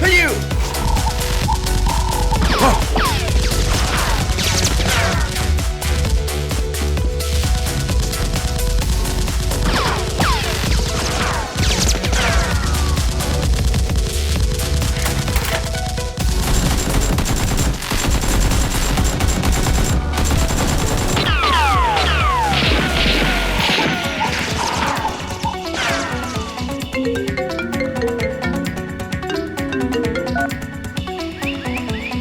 Hey, you!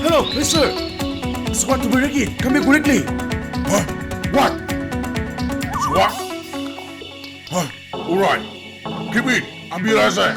Hello, mister! Swat to be ready. Come here quickly. Huh? What? Swat? Huh? Alright. Keep it. Ambil rasa.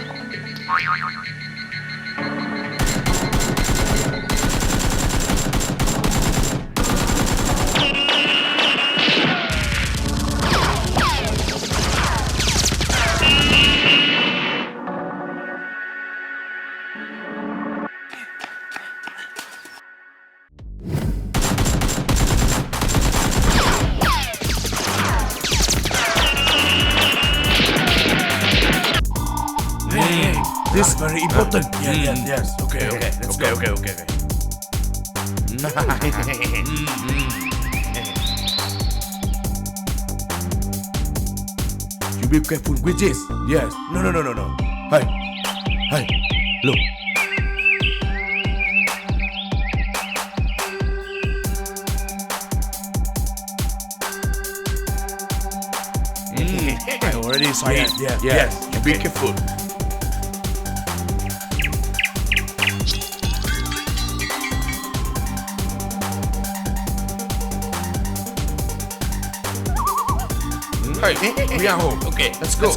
This is very important. Yes. Okay. Let's go. Okay. You be careful with this. Yes. No. Hey. Look. I already saw it. Yes. You be careful. Hey, we are home. Okay, let's go.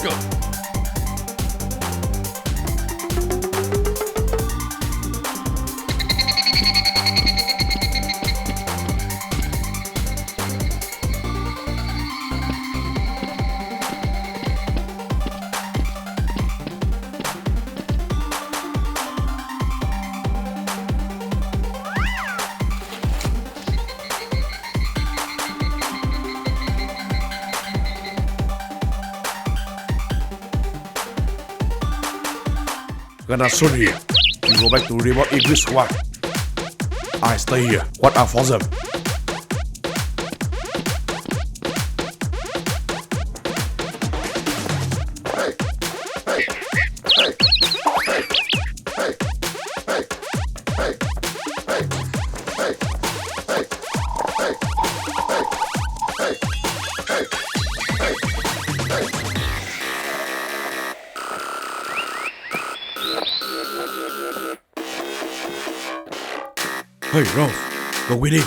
Gonna soon here. You go back to reward English squad. I stay here. What are for them? Hey, Ralph, go with it.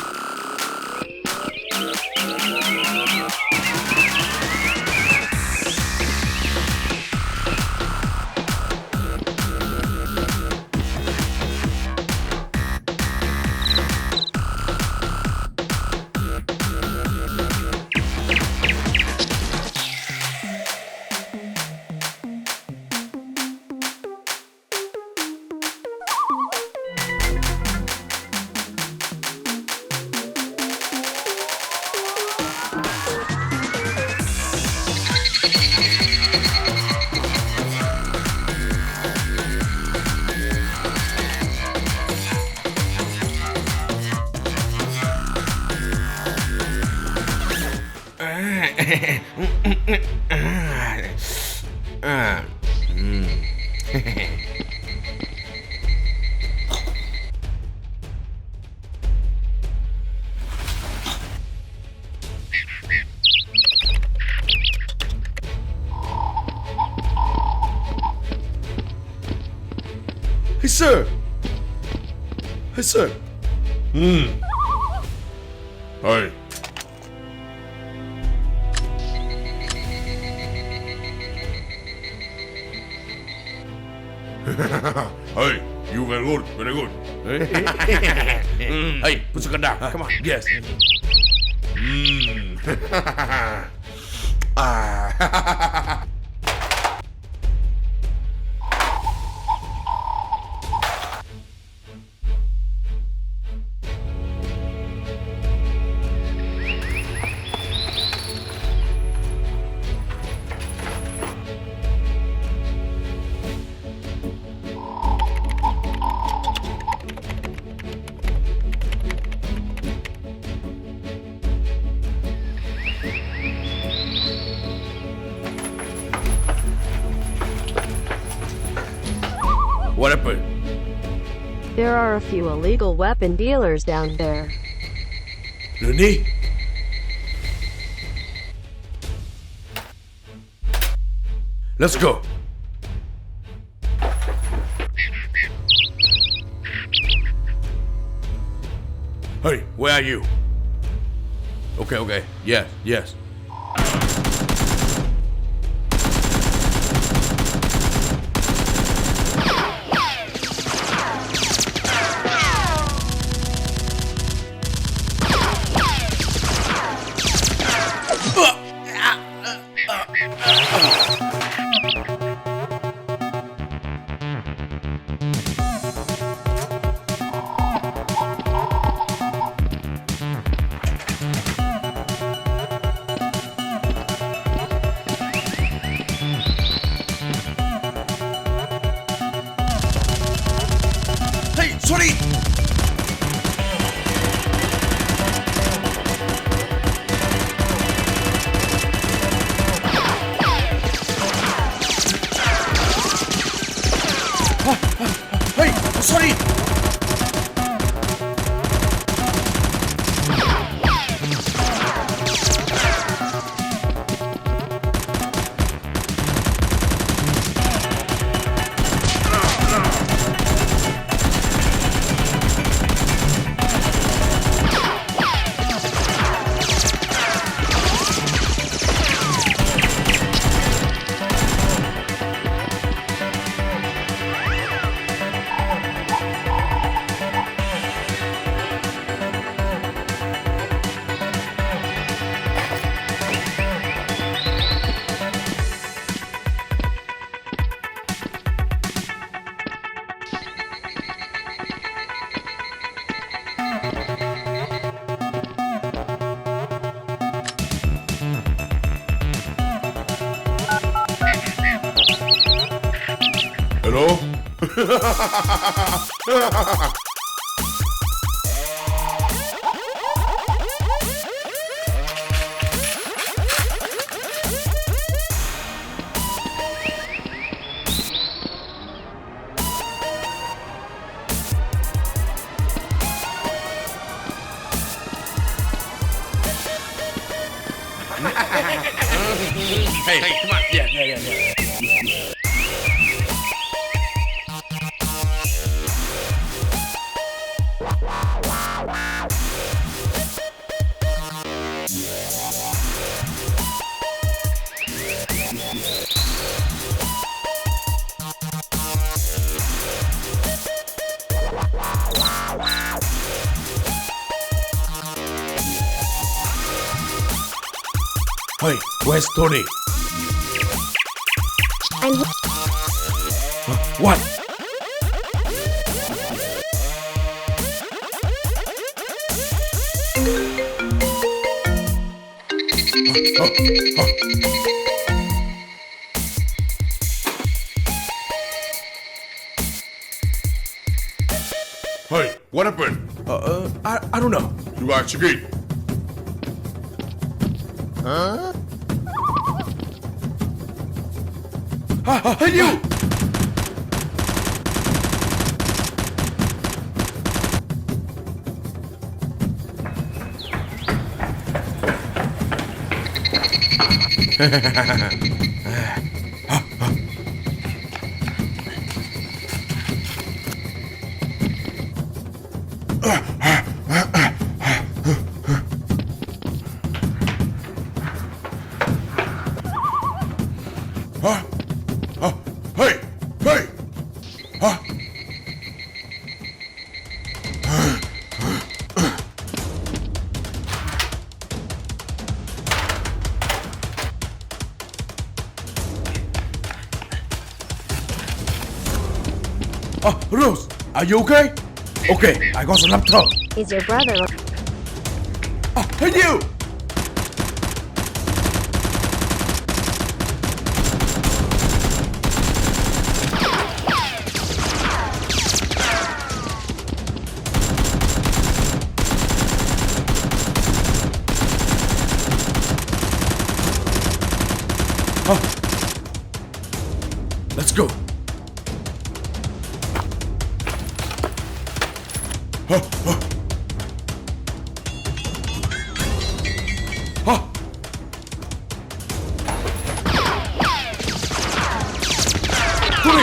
Hey, sir. Hey, sir. Hey. Hey, you very good. Hey, put your gun down. Come on. Yes. What happened? There are a few illegal weapon dealers down there. หรือนี่ Let's go. Hey, where are you? Okay. Yes. Hey, sorry. Hey, sorry. Hello? Hey, come on. Yeah. Hey, where's Tony? I'm here. What? Hey, what happened? I don't know. You got chicken. Hey, you! Hey! Huh? Rose, are you okay? Okay, I got some laptop. Is your brother? Hey, you! Let's go. Sorry,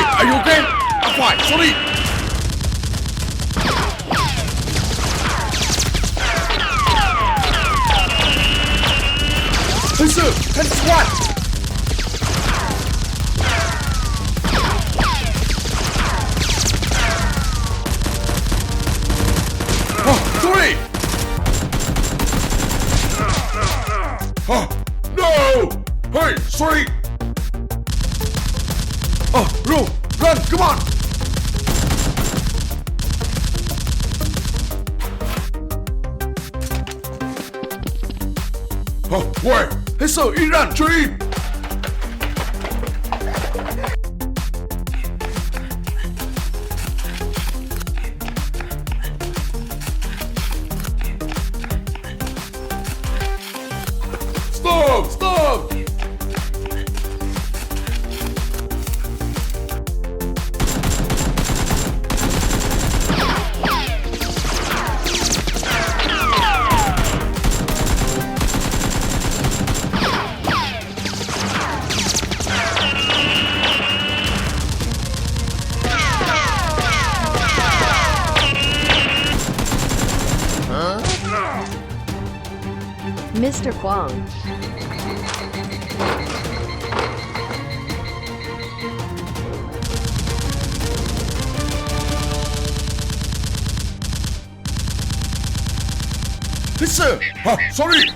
are you okay? I'm fine, sorry. Hey sir, can swat. Oh, sorry. No! Hey, sorry! Oh, run, come on. Wait! Hey sir, run. Tree! Stop. Mr. Kwong. Hey sir. Sorry!